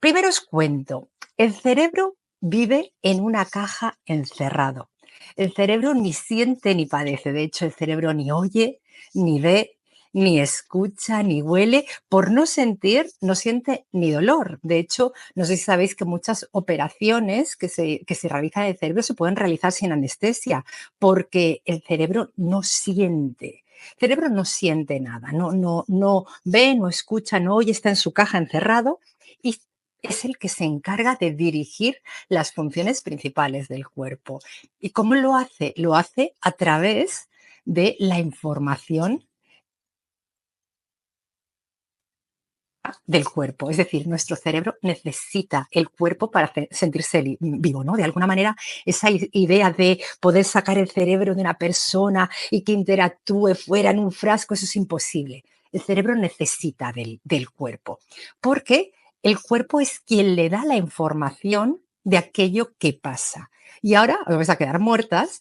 Primero os cuento, el cerebro vive en una caja encerrado. El cerebro ni siente ni padece. De hecho, el cerebro ni oye, ni ve, ni escucha, ni huele. Por no sentir, no siente ni dolor. De hecho, no sé si sabéis que muchas operaciones que se realizan en el cerebro se pueden realizar sin anestesia, porque el cerebro no siente. El cerebro no siente nada, no ve, no escucha, no oye, está en su caja encerrado y es el que se encarga de dirigir las funciones principales del cuerpo. ¿Y cómo lo hace? Lo hace a través de la información del cuerpo. Es decir, nuestro cerebro necesita el cuerpo para sentirse vivo, ¿no? De alguna manera, esa idea de poder sacar el cerebro de una persona y que interactúe fuera en un frasco, eso es imposible. El cerebro necesita del cuerpo, porque el cuerpo es quien le da la información de aquello que pasa. Y ahora os vais a quedar muertas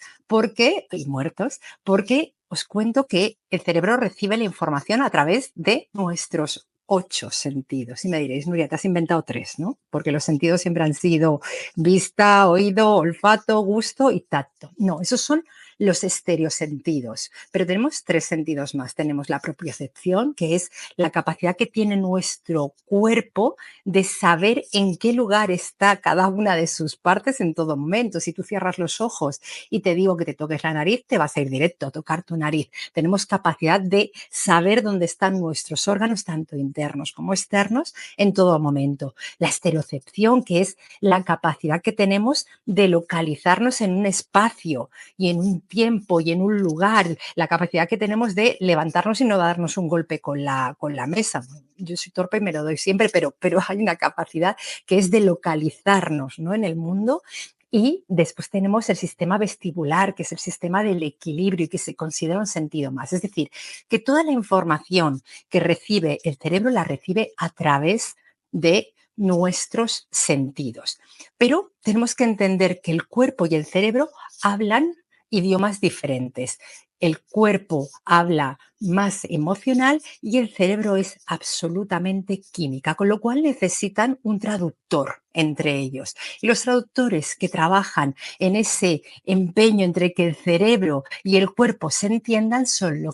y muertos, porque os cuento que el cerebro recibe la información a través de nuestros 8 sentidos. Y me diréis, Nuria, te has inventado 3, ¿no? Porque los sentidos siempre han sido vista, oído, olfato, gusto y tacto. No, esos son los estereosentidos. Pero tenemos 3 sentidos más. Tenemos la propiocepción, que es la capacidad que tiene nuestro cuerpo de saber en qué lugar está cada una de sus partes en todo momento. Si tú cierras los ojos y te digo que te toques la nariz, te vas a ir directo a tocar tu nariz. Tenemos capacidad de saber dónde están nuestros órganos, tanto internos como externos, en todo momento. La estereocepción, que es la capacidad que tenemos de localizarnos en un espacio y en un tiempo y en un lugar, la capacidad que tenemos de levantarnos y no darnos un golpe con la mesa. Yo soy torpe y me lo doy siempre, pero hay una capacidad que es de localizarnos, ¿no?, en el mundo. Y después tenemos el sistema vestibular, que es el sistema del equilibrio y que se considera un sentido más. Es decir, que toda la información que recibe el cerebro la recibe a través de nuestros sentidos. Pero tenemos que entender que el cuerpo y el cerebro hablan idiomas diferentes. El cuerpo habla más emocional y el cerebro es absolutamente química, con lo cual necesitan un traductor entre ellos. Y los traductores que trabajan en ese empeño entre que el cerebro y el cuerpo se entiendan son lo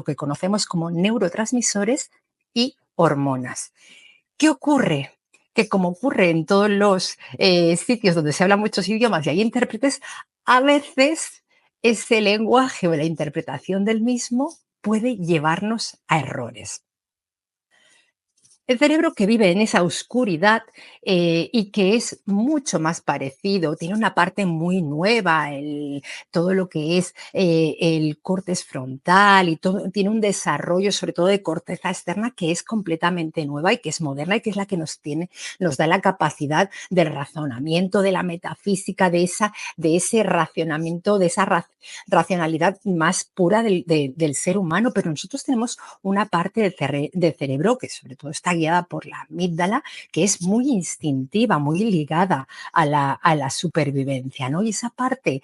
que conocemos como neurotransmisores y hormonas. ¿Qué ocurre? Que como ocurre en todos los sitios donde se hablan muchos idiomas y hay intérpretes, a veces ese lenguaje o la interpretación del mismo puede llevarnos a errores. El cerebro que vive en esa oscuridad y que es mucho más parecido, tiene una parte muy nueva, todo lo que es el córtex frontal y todo, tiene un desarrollo sobre todo de corteza externa que es completamente nueva y que es moderna y que es la que nos da la capacidad del razonamiento, de la metafísica, de ese racionamiento, de esa racionalidad más pura del ser humano. Pero nosotros tenemos una parte del cerebro que sobre todo está guiada por la amígdala, que es muy instintiva, muy ligada a la supervivencia, ¿no? Y esa parte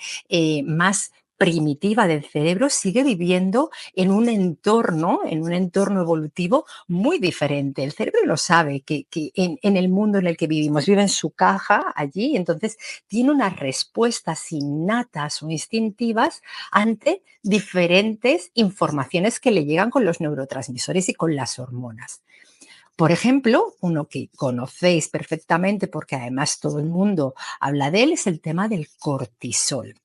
más primitiva del cerebro sigue viviendo en un entorno evolutivo muy diferente. El cerebro lo sabe, que en el mundo en el que vivimos, vive en su caja allí, entonces tiene unas respuestas innatas o instintivas ante diferentes informaciones que le llegan con los neurotransmisores y con las hormonas. Por ejemplo, uno que conocéis perfectamente porque además todo el mundo habla de él es el tema del cortisol.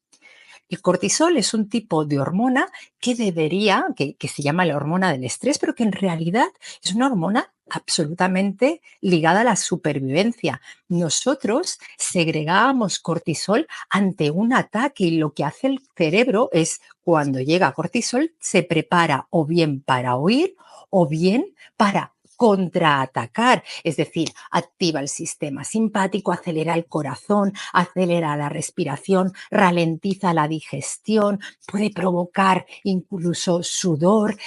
El cortisol es un tipo de hormona que se llama la hormona del estrés, pero que en realidad es una hormona absolutamente ligada a la supervivencia. Nosotros segregábamos cortisol ante un ataque y lo que hace el cerebro es, cuando llega cortisol, se prepara o bien para huir o bien para contraatacar, es decir, activa el sistema simpático, acelera el corazón, acelera la respiración, ralentiza la digestión, puede provocar incluso sudor,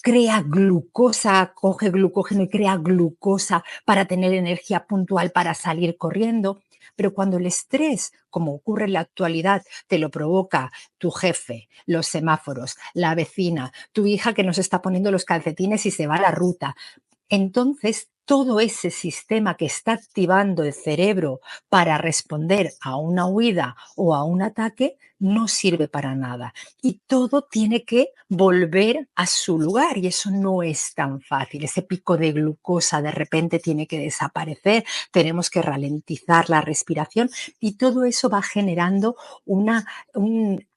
crea glucosa, coge glucógeno y crea glucosa para tener energía puntual para salir corriendo. Pero cuando el estrés, como ocurre en la actualidad, te lo provoca tu jefe, los semáforos, la vecina, tu hija que nos está poniendo los calcetines y se va a la ruta, entonces todo ese sistema que está activando el cerebro para responder a una huida o a un ataque no sirve para nada. Y todo tiene que volver a su lugar y eso no es tan fácil. Ese pico de glucosa de repente tiene que desaparecer, tenemos que ralentizar la respiración y todo eso va generando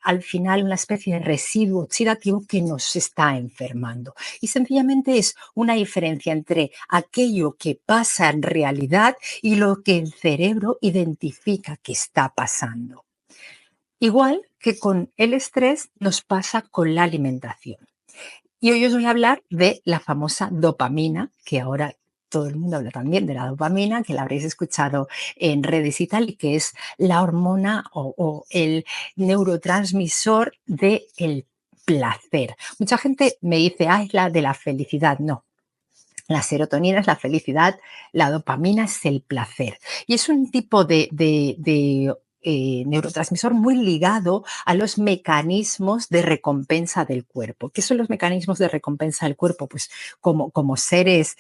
al final una especie de residuo oxidativo que nos está enfermando. Y sencillamente es una diferencia entre aquello que pasa en realidad y lo que el cerebro identifica que está pasando. Igual que con el estrés nos pasa con la alimentación. Y hoy os voy a hablar de la famosa dopamina, que ahora todo el mundo habla también de la dopamina, que la habréis escuchado en redes y tal, y que es la hormona o el neurotransmisor del placer. Mucha gente me dice, ah, es la de la felicidad. No, la serotonina es la felicidad, la dopamina es el placer. Y es un tipo de neurotransmisor muy ligado a los mecanismos de recompensa del cuerpo. ¿Qué son los mecanismos de recompensa del cuerpo? Pues como seres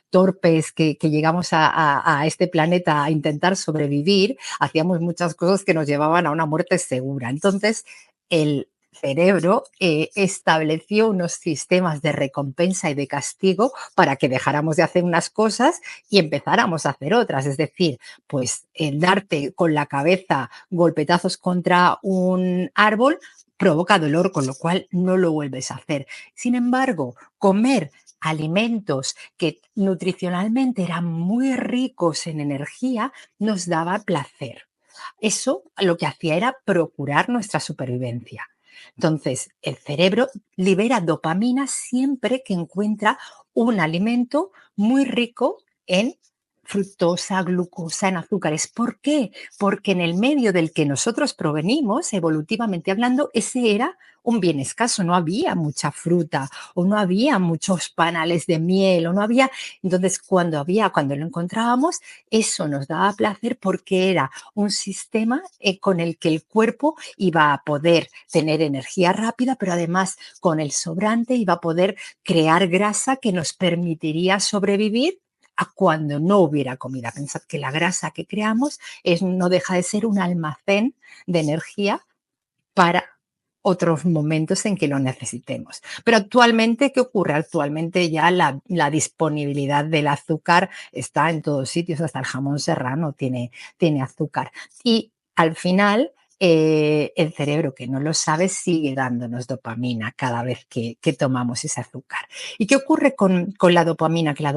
torpes que llegamos a este planeta a intentar sobrevivir, hacíamos muchas cosas que nos llevaban a una muerte segura. Entonces, el cerebro estableció unos sistemas de recompensa y de castigo para que dejáramos de hacer unas cosas y empezáramos a hacer otras. Es decir, pues el darte con la cabeza golpetazos contra un árbol provoca dolor, con lo cual no lo vuelves a hacer. Sin embargo, comer alimentos que nutricionalmente eran muy ricos en energía nos daba placer. Eso lo que hacía era procurar nuestra supervivencia. Entonces, el cerebro libera dopamina siempre que encuentra un alimento muy rico en fructosa, glucosa, en azúcares. ¿Por qué? Porque en el medio del que nosotros provenimos, evolutivamente hablando, ese era un bien escaso, no había mucha fruta o no había muchos panales de miel o no había, entonces cuando lo encontrábamos, eso nos daba placer porque era un sistema con el que el cuerpo iba a poder tener energía rápida, pero además con el sobrante iba a poder crear grasa que nos permitiría sobrevivir a cuando no hubiera comida. Pensad que la grasa que creamos no deja de ser un almacén de energía para otros momentos en que lo necesitemos. Pero actualmente, ¿qué ocurre? Actualmente ya la disponibilidad del azúcar está en todos sitios, hasta el jamón serrano tiene azúcar. Y al final, el cerebro, que no lo sabe, sigue dándonos dopamina cada vez que tomamos ese azúcar. ¿Y qué ocurre con la dopamina? Que la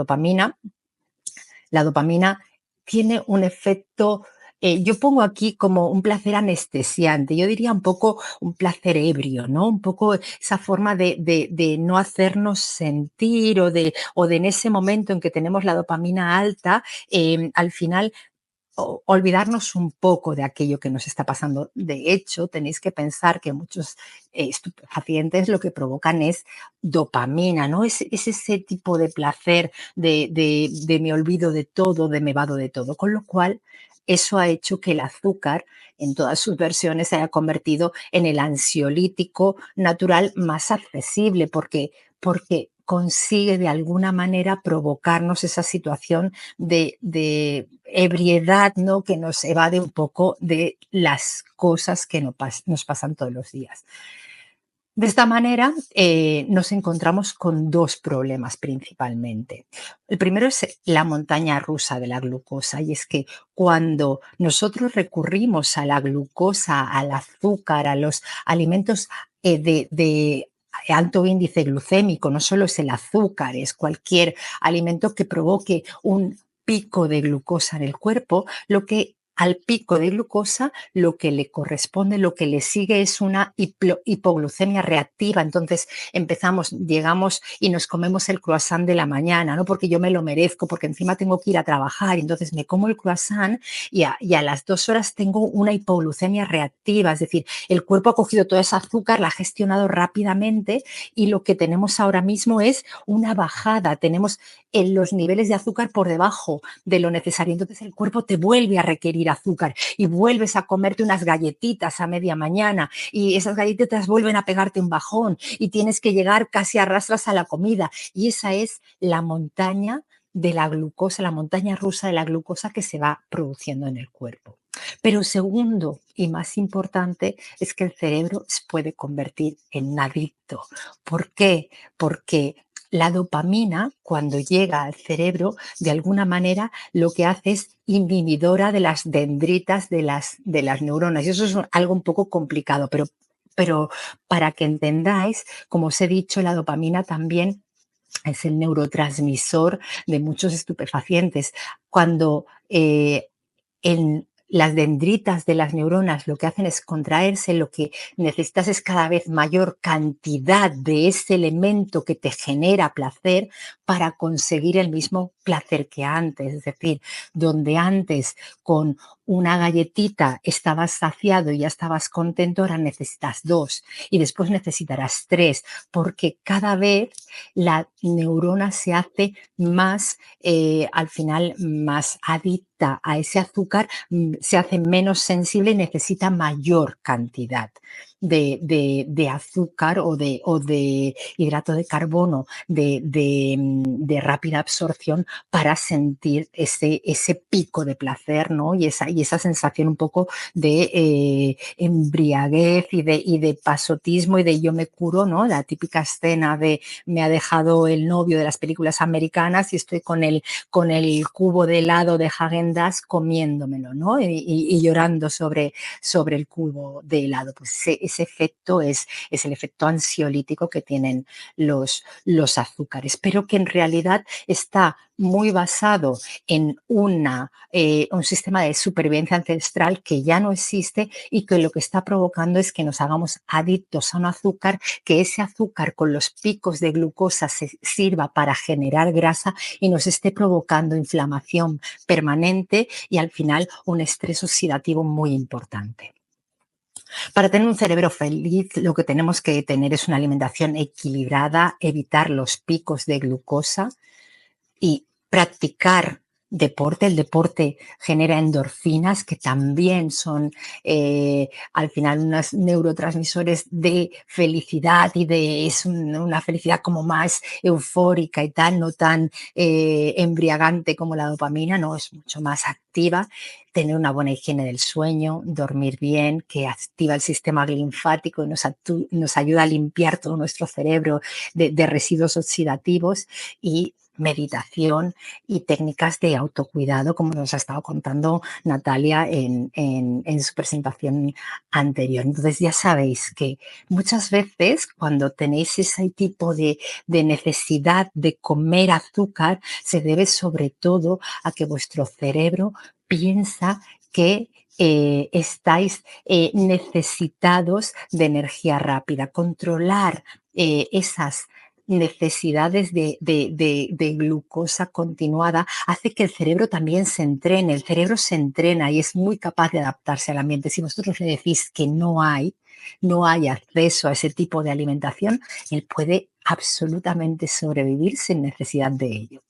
dopamina tiene un efecto, yo pongo aquí como un placer anestesiante, yo diría un poco un placer ebrio, ¿no? Un poco esa forma de no hacernos sentir o de en ese momento en que tenemos la dopamina alta, al final olvidarnos un poco de aquello que nos está pasando. De hecho, tenéis que pensar que muchos estupefacientes lo que provocan es dopamina, ¿no? Es ese tipo de placer de me olvido de todo, de me vado de todo. Con lo cual, eso ha hecho que el azúcar en todas sus versiones se haya convertido en el ansiolítico natural más accesible porque consigue de alguna manera provocarnos esa situación de ebriedad, ¿no? Que nos evade un poco de las cosas que nos pasan todos los días. De esta manera, nos encontramos con dos problemas principalmente. El primero es la montaña rusa de la glucosa, y es que cuando nosotros recurrimos a la glucosa, al azúcar, a los alimentos de alto índice glucémico, no solo es el azúcar, es cualquier alimento que provoque un pico de glucosa en el cuerpo, lo que al pico de glucosa lo que le corresponde, lo que le sigue es una hipoglucemia reactiva. Entonces llegamos y nos comemos el croissant de la mañana, ¿no? Porque yo me lo merezco, porque encima tengo que ir a trabajar. Entonces me como el croissant y a las 2 horas tengo una hipoglucemia reactiva. Es decir, el cuerpo ha cogido todo ese azúcar, la ha gestionado rápidamente y lo que tenemos ahora mismo es una bajada. Tenemos los niveles de azúcar por debajo de lo necesario. Entonces el cuerpo te vuelve a requerir azúcar y vuelves a comerte unas galletitas a media mañana y esas galletitas vuelven a pegarte un bajón y tienes que llegar casi a rastras a la comida. Y esa es la montaña de la glucosa, la montaña rusa de la glucosa que se va produciendo en el cuerpo. Pero segundo y más importante es que el cerebro se puede convertir en un adicto. ¿Por qué? Porque la dopamina, cuando llega al cerebro, de alguna manera lo que hace es inhibidora de las dendritas de las neuronas. Y eso es algo un poco complicado, pero para que entendáis, como os he dicho, la dopamina también es el neurotransmisor de muchos estupefacientes. Cuando en las dendritas de las neuronas lo que hacen es contraerse, lo que necesitas es cada vez mayor cantidad de ese elemento que te genera placer para conseguir el mismo placer que antes. Es decir, donde antes con una galletita estabas saciado y ya estabas contento, ahora necesitas dos y después necesitarás tres, porque cada vez la neurona se hace más, al final, más adicta a ese azúcar, se hace menos sensible y necesita mayor cantidad de azúcar o de hidrato de carbono de rápida absorción para sentir ese pico de placer, ¿no? Y esa sensación un poco de embriaguez y de pasotismo y de yo me curo, ¿no? La típica escena de me ha dejado el novio de las películas americanas y estoy con el cubo de helado de Häagen-Dazs comiéndomelo, ¿no? Y llorando sobre el cubo de helado. Pues ese efecto es el efecto ansiolítico que tienen los azúcares, pero que en realidad está muy basado en un sistema de supervivencia ancestral que ya no existe y que lo que está provocando es que nos hagamos adictos a un azúcar, que ese azúcar con los picos de glucosa se sirva para generar grasa y nos esté provocando inflamación permanente y al final un estrés oxidativo muy importante. Para tener un cerebro feliz, lo que tenemos que tener es una alimentación equilibrada, evitar los picos de glucosa y practicar deporte. El deporte genera endorfinas que también son al final unos neurotransmisores de felicidad es una felicidad como más eufórica y tal, no tan embriagante como la dopamina, no, es mucho más activa. Tener una buena higiene del sueño, dormir bien, que activa el sistema linfático y nos ayuda a limpiar todo nuestro cerebro de residuos oxidativos y meditación y técnicas de autocuidado, como nos ha estado contando Natalia en su presentación anterior. Entonces ya sabéis que muchas veces cuando tenéis ese tipo de necesidad de comer azúcar, se debe sobre todo a que vuestro cerebro piensa que estáis necesitados de energía rápida. Controlar esas necesidades de glucosa continuada hace que el cerebro también se entrene. El cerebro se entrena y es muy capaz de adaptarse al ambiente. Si vosotros le decís que no hay acceso a ese tipo de alimentación, él puede absolutamente sobrevivir sin necesidad de ello.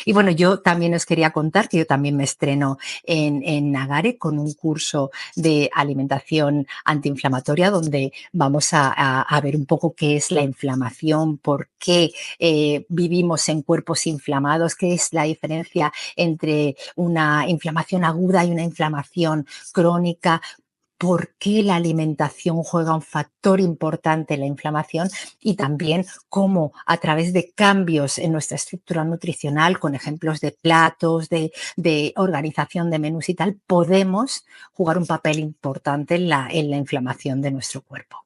Y bueno, yo también os quería contar que yo también me estreno en Nagare con un curso de alimentación antiinflamatoria donde vamos a ver un poco qué es la inflamación, por qué vivimos en cuerpos inflamados, qué es la diferencia entre una inflamación aguda y una inflamación crónica, por qué la alimentación juega un factor importante en la inflamación y también cómo a través de cambios en nuestra estructura nutricional, con ejemplos de platos, de organización de menús y tal, podemos jugar un papel importante en la inflamación de nuestro cuerpo.